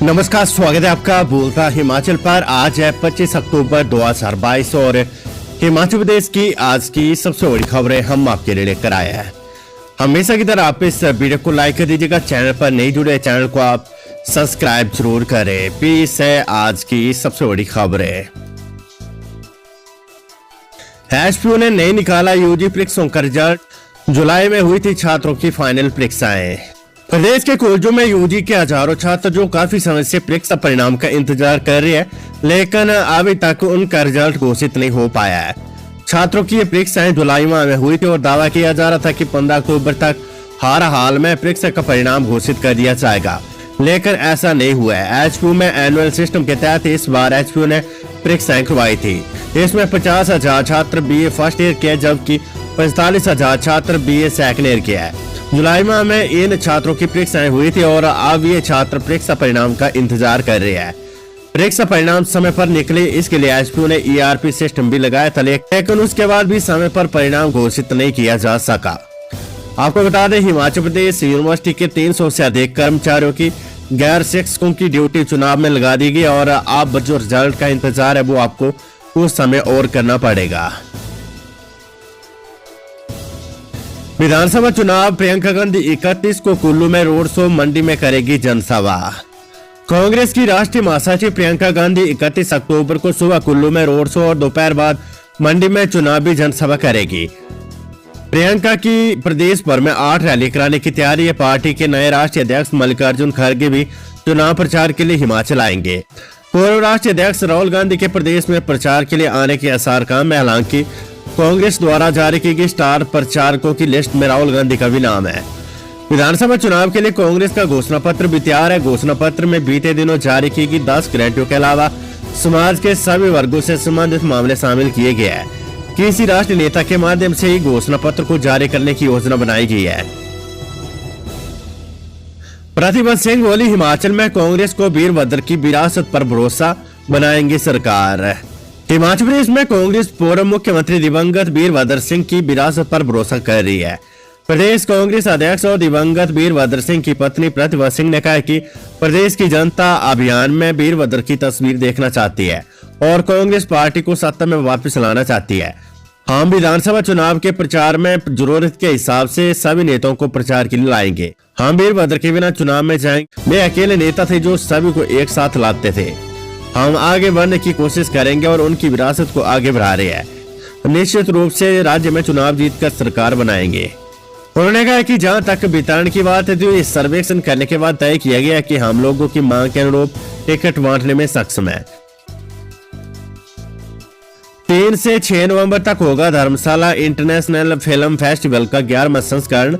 नमस्कार, स्वागत है आपका बोलता हिमाचल पर। आज है 25 अक्टूबर 2022 और हिमाचल प्रदेश की आज की सबसे बड़ी खबरें हम आपके लिए लेकर आए हैं। हमेशा की तरह आप इस वीडियो को लाइक कर दीजिएगा। चैनल पर नहीं जुड़े चैनल को आप सब्सक्राइब जरूर करें। पेश है आज की सबसे बड़ी खबरें। एचपीयू ने नहीं निकाला यूजी परीक्षाओं का रिजल्ट। जुलाई में हुई थी छात्रों की फाइनल परीक्षाएं। प्रदेश के कॉलेजों में यूजी के हजारों छात्र जो काफी समय से परीक्षा परिणाम का इंतजार कर रहे हैं, लेकिन अभी तक उनका रिजल्ट घोषित नहीं हो पाया है। छात्रों की ये परीक्षाएं जुलाई माह में हुई थी और दावा किया जा रहा था कि 15 अक्टूबर तक हर हाल में परीक्षा का परिणाम घोषित कर दिया जाएगा, लेकिन ऐसा नहीं हुआ है। एचपीयू में एनुअल सिस्टम के तहत इस बार एचपीयू ने परीक्षाएं करवाई थी। इसमें 50,000 छात्र बीए फर्स्ट ईयर के, जबकि 45,000 छात्र बीए सेकंड ईयर के है। जुलाई माह में इन छात्रों की परीक्षाएं हुई थी और अब ये छात्र परीक्षा परिणाम का इंतजार कर रहे हैं। परीक्षा परिणाम समय पर निकले, इसके लिए एचपीयू ने ईआरपी सिस्टम भी लगाया था, लेकिन उसके बाद भी समय पर परिणाम घोषित नहीं किया जा सका। आपको बता दें, हिमाचल प्रदेश यूनिवर्सिटी के 300 से अधिक कर्मचारियों की गैर शिक्षकों की ड्यूटी चुनाव में लगा दी गई और अब जो रिजल्ट का इंतजार है वो आपको कुछ समय और करना पड़ेगा। विधानसभा चुनाव, प्रियंका गांधी 31 को कुल्लू में रोड शो, मंडी में करेगी जनसभा। कांग्रेस की राष्ट्रीय महासचिव प्रियंका गांधी 31 अक्टूबर को सुबह कुल्लू में रोड शो और दोपहर बाद मंडी में चुनावी जनसभा करेगी। प्रियंका की प्रदेश भर में 8 रैली कराने की तैयारी है। पार्टी के नए राष्ट्रीय अध्यक्ष मल्लिकार्जुन खड़गे भी चुनाव प्रचार के लिए हिमाचल आएंगे। पूर्व राष्ट्रीय अध्यक्ष राहुल गांधी के प्रदेश में प्रचार के लिए आने के आसार कम है। हालांकि कांग्रेस द्वारा जारी की गई स्टार प्रचारकों की लिस्ट में राहुल गांधी का भी नाम है। विधानसभा चुनाव के लिए कांग्रेस का घोषणा पत्र भी तैयार है। घोषणा पत्र में बीते दिनों जारी की गई 10 गारंटियों के अलावा समाज के सभी वर्गों से संबंधित मामले शामिल किए गए हैं। किसी राष्ट्रीय नेता के माध्यम से ही घोषणा पत्र को जारी करने की योजना बनाई गई है। प्रतिभा सिंह बोली, हिमाचल में कांग्रेस को वीरभद्र की विरासत पर भरोसा, बनाएंगे सरकार। हिमाचल प्रदेश में कांग्रेस पूर्व मुख्यमंत्री दिवंगत वीरभद्र सिंह की विरासत पर भरोसा कर रही है। प्रदेश कांग्रेस अध्यक्ष और दिवंगत वीरभद्र सिंह की पत्नी प्रतिभा सिंह ने कहा कि प्रदेश की जनता अभियान में वीरभद्र की तस्वीर देखना चाहती है और कांग्रेस पार्टी को सत्ता में वापस लाना चाहती है। हम विधानसभा चुनाव के प्रचार में जरूरत के हिसाब से सभी नेताओं को प्रचार के लिए लाएंगे। हम वीरभद्र के बिना चुनाव में जाएंगे। वे अकेले नेता थे जो सभी को एक साथ लाते थे। हम आगे बढ़ने की कोशिश करेंगे और उनकी विरासत को आगे बढ़ा रहे हैं। निश्चित रूप से राज्य में चुनाव जीतकर सरकार बनाएंगे। उन्होंने कहा कि जहां तक वितरण की बात है तो इस सर्वेक्षण करने के बाद तय किया गया कि हम लोगों की मांग के अनुरूप टिकट बांटने में सक्षम है। 3 से 6 नवंबर तक होगा धर्मशाला इंटरनेशनल फिल्म फेस्टिवल का 11वां संस्करण।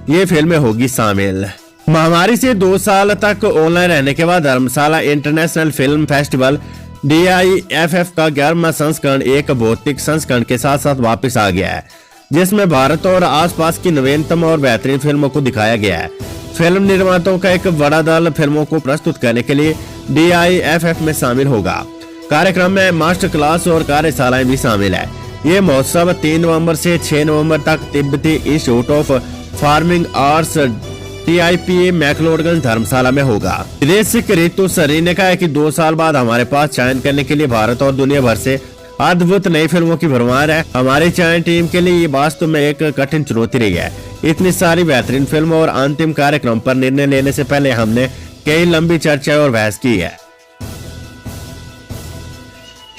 ये फिल्में होगी शामिल। महामारी से 2 साल तक ऑनलाइन रहने के बाद धर्मशाला इंटरनेशनल फिल्म फेस्टिवल DIFF का 11वां संस्करण एक भौतिक संस्करण के साथ साथ वापस आ गया है, जिसमें भारत और आसपास की नवीनतम और बेहतरीन फिल्मों को दिखाया गया है। फिल्म निर्माताओं का एक बड़ा दल फिल्मों को प्रस्तुत करने के लिए DIFF में शामिल होगा। कार्यक्रम में मास्टर क्लास और कार्यशालाएं भी शामिल है। ये महोत्सव 3 नवंबर से 6 नवंबर तक तिब्बती institute of performing arts TIPA McLeodganj Dharamshala में होगा। विदेशिक ऋतु सरी ने कहा है कि 2 साल बाद हमारे पास चयन करने के लिए भारत और दुनिया भर से अद्भुत नई फिल्मों की भरमार है। हमारी चयन टीम के लिए ये वास्तव में एक कठिन चुनौती रही है। इतनी सारी बेहतरीन फिल्मों और अंतिम कार्यक्रम पर निर्णय लेने से पहले हमने कई लंबी चर्चा और बहस की है।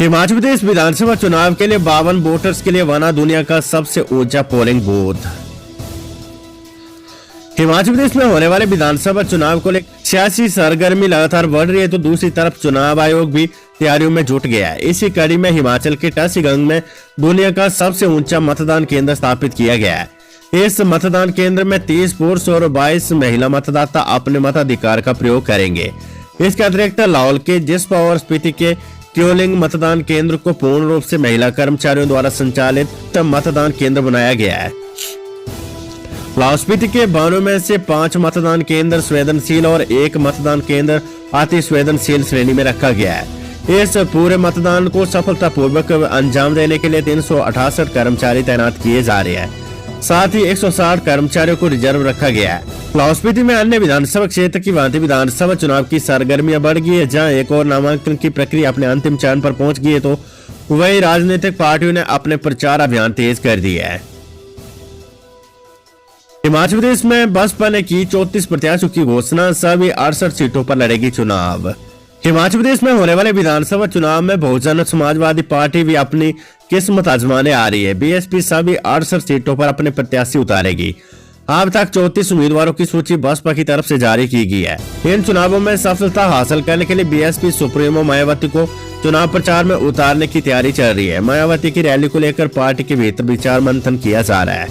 हिमाचल प्रदेश विधानसभा चुनाव के लिए 52 वोटर्स के लिए बना दुनिया का सबसे ऊंचा पोलिंग बूथ। हिमाचल प्रदेश में होने वाले विधानसभा चुनाव को लेकर सियासी सरगर्मी लगातार बढ़ रही है, तो दूसरी तरफ चुनाव आयोग भी तैयारियों में जुट गया है। इसी कड़ी में हिमाचल के टसीगंज में दुनिया का सबसे ऊंचा मतदान केंद्र स्थापित किया गया है। इस मतदान केंद्र में 30 पुरुष और 22 महिला मतदाता अपने मताधिकार का प्रयोग करेंगे। इसके अतिरिक्त लाहौल के जिस्पा और स्पीति के क्योलिंग मतदान केंद्र को पूर्ण रूप से महिला कर्मचारियों द्वारा संचालित मतदान केंद्र बनाया गया है। लाहौल स्पीति के 92 में से 5 मतदान केंद्र संवेदनशील और 1 मतदान केंद्र अति संवेदनशील श्रेणी में रखा गया है। इस पूरे मतदान को सफलतापूर्वक अंजाम देने के लिए 368 कर्मचारी तैनात किए जा रहे हैं। साथ ही 160 कर्मचारियों को रिजर्व रखा गया है। लाहौल स्पीति में अन्य विधानसभा क्षेत्र की भांति विधानसभा चुनाव की सरगर्मियां बढ़ गई है। जहां एक और नामांकन की प्रक्रिया अपने अंतिम चरण पर पहुंच गई है, तो वही राजनीतिक पार्टियों ने अपने प्रचार अभियान तेज कर दिए है। हिमाचल प्रदेश में बसपा ने की 34 प्रत्याशियों की घोषणा, सभी 68 सीटों पर लड़ेगी चुनाव। हिमाचल प्रदेश में होने वाले विधानसभा चुनाव में बहुजन समाजवादी पार्टी भी अपनी किस्मत आजमाने आ रही है। बीएसपी सभी 68 सीटों पर अपने प्रत्याशी उतारेगी। अब तक 34 उम्मीदवारों की सूची बसपा की तरफ से जारी की गई है। इन चुनावों में सफलता हासिल करने के लिए बीएसपी सुप्रीमो मायावती को चुनाव प्रचार में उतारने की तैयारी चल रही है। मायावती की रैली को लेकर पार्टी के भीतर विचार मंथन किया जा रहा है।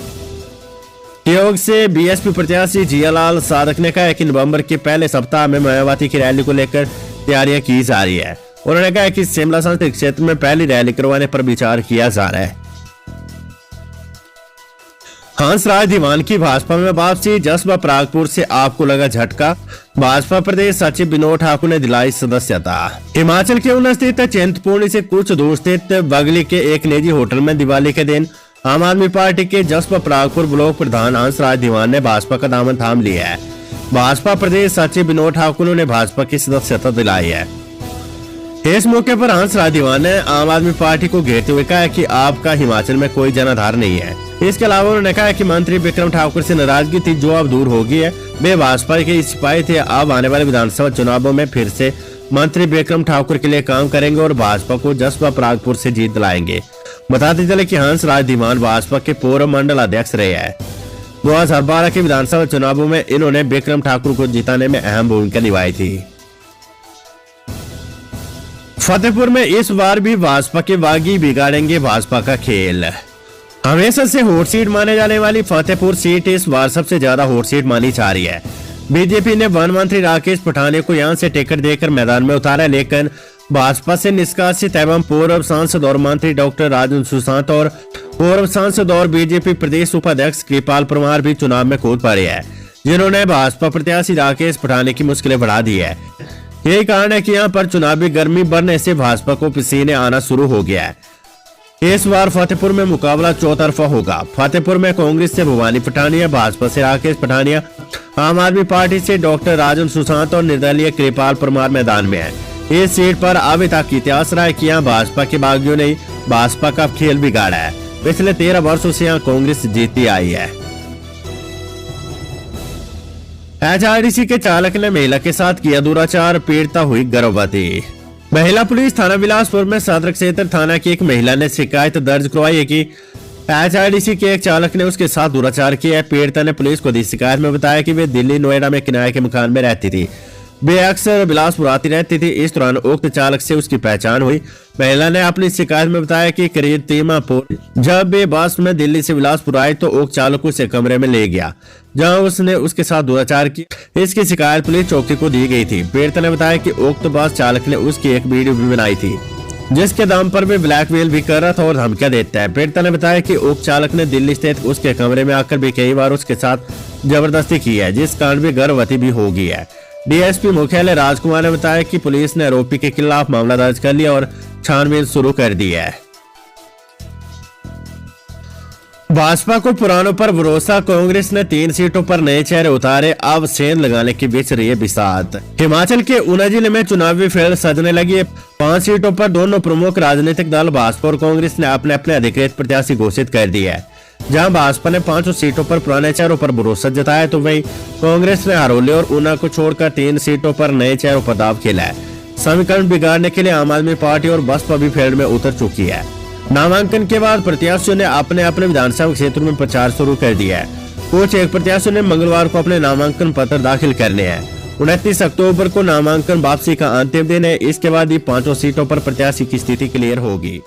योग से बीएसपी प्रत्याशी जियालाल साधक ने कहा कि नवंबर के पहले सप्ताह में मायावती की रैली को लेकर तैयारियां की जा रही है। उन्होंने कहा कि शिमला संसदीय क्षेत्र में पहली रैली करवाने पर विचार किया जा रहा है। हंसराज दीवान की भाजपा में वापसी, जसपा परागपुर से आपको लगा झटका, भाजपा प्रदेश सचिव विनोद ठाकुर ने दिलाई सदस्यता। हिमाचल के उन स्थित चिंतपूर्णी से कुछ दूर स्थित बगली के एक निजी होटल में दिवाली के दिन आम आदमी पार्टी के जसपा परागपुर ब्लॉक प्रधान हंसराज दीवान ने भाजपा का दामन थाम लिया है। भाजपा प्रदेश सचिव विनोद ठाकुर ने भाजपा की सदस्यता दिलाई है। इस मौके पर हंसराज दीवान ने आम आदमी पार्टी को घेरते हुए कहा कि आपका हिमाचल में कोई जनाधार नहीं है। इसके अलावा उन्होंने कहा कि मंत्री विक्रम ठाकुर से नाराजगी थी जो अब दूर हो गई है। वे भाजपा के सिपाही थे, अब आने वाले विधानसभा चुनावों में फिर से मंत्री विक्रम ठाकुर के लिए काम करेंगे और भाजपा को जसपा परागपुर से जीत दिलाएंगे। बताते चले कि हंसराज दीवान भाजपा के पूर्व मंडल अध्यक्ष रहे हैं। 2012 के विधानसभा चुनावों में इन्होंने विक्रम ठाकुर को जिताने में अहम भूमिका निभाई थी। फतेहपुर में इस बार भी भाजपा के बागी बिगाड़ेंगे भाजपा का खेल। हमेशा से हॉट सीट माने जाने वाली फतेहपुर सीट इस बार सबसे ज्यादा हॉट सीट मानी जा रही है। बीजेपी ने वन मंत्री राकेश पठानिया को यहां से टिकट देकर मैदान में उतारा, लेकिन भाजपा से निष्कासित एवं पूर्व सांसद और मंत्री डॉक्टर राजन सुशांत और पूर्व सांसद और बीजेपी प्रदेश उपाध्यक्ष कृपाल परमार भी चुनाव में कूद पड़े हैं, जिन्होंने भाजपा प्रत्याशी राकेश पठानिया की मुश्किलें बढ़ा दी है। यही कारण है कि यहाँ पर चुनावी गर्मी बढ़ने से भाजपा को पसीने आना शुरू हो गया है। इस बार फतेहपुर में मुकाबला चौतरफा होगा। फतेहपुर में कांग्रेस से भवानी पठानिया, भाजपा से राकेश पठानिया, आम आदमी पार्टी से डॉक्टर राजन सुशांत और निर्दलीय कृपाल परमार मैदान में है। इस सीट पर अभी तक इतिहास रहा है कि यहाँ भाजपा के बागियों ने भाजपा का खेल बिगाड़ा है। पिछले 13 वर्षों से यहाँ कांग्रेस जीती आई है। एचआरटीसी के चालक ने महिला के साथ किया दुराचार, पीड़िता हुई गर्भवती। महिला पुलिस थाना बिलासपुर में सदर क्षेत्र थाना की एक महिला ने शिकायत दर्ज करवाई है कि एचआरटीसी के एक चालक ने उसके साथ दुराचार किया है। पीड़िता ने पुलिस को दी शिकायत में बताया कि वे दिल्ली नोएडा में किराए के मकान में रहती थी। वे अक्सर बिलासपुर आती रहती थी। इस दौरान उक्त चालक से उसकी पहचान हुई। महिला ने अपनी शिकायत में बताया कि करीब 3 माह पूर्व जब वे बस में दिल्ली से बिलासपुर आई तो उक्त चालक उसे कमरे में ले गया, जहां उसने उसके साथ दुराचार किया। इसकी शिकायत पुलिस चौकी को दी गई थी। पीड़िता ने बताया कि उक्त बस चालक ने उसकी एक वीडियो भी बनाई थी, जिसके दाम पर वे ब्लैकमेल भी कर रहा था और धमकियां देता है। पीड़िता ने बताया कि उक्त चालक ने दिल्ली स्थित उसके कमरे में आकर भी कई बार उसके साथ जबरदस्ती की है, जिस कारण वे गर्भवती भी हो गई है। डीएसपी मुख्यालय राजकुमार ने बताया कि पुलिस ने आरोपी के खिलाफ मामला दर्ज कर लिया और छानबीन शुरू कर दी है। भाजपा को पुरानों पर भरोसा, कांग्रेस ने 3 सीटों पर नए चेहरे उतारे, अब सेंध लगाने के बीच रही बिसात। हिमाचल के ऊना जिले में चुनावी फेर सजने लगी है। 5 सीटों पर दोनों प्रमुख राजनीतिक दल भाजपा और कांग्रेस ने अपने अपने अधिकृत प्रत्याशी घोषित कर दिए है। जहां भाजपा ने 5 सीटों पर पुराने चेहरों पर भरोसा जताया, तो वहीं कांग्रेस ने हरोली और ऊना को छोड़कर 3 सीटों पर नए चेहरों पर दाव खेला है। समीकरण बिगाड़ने के लिए आम आदमी पार्टी और बसपा भी फेर में उतर चुकी है। नामांकन के बाद प्रत्याशियों ने अपने अपने विधानसभा क्षेत्र में प्रचार शुरू कर दिया है। कुछ एक प्रत्याशियों ने मंगलवार को अपने नामांकन पत्र दाखिल करने हैं। 29 अक्टूबर को नामांकन वापसी का अंतिम दिन है। इसके बाद ही 5 सीटों पर प्रत्याशी की स्थिति क्लियर होगी।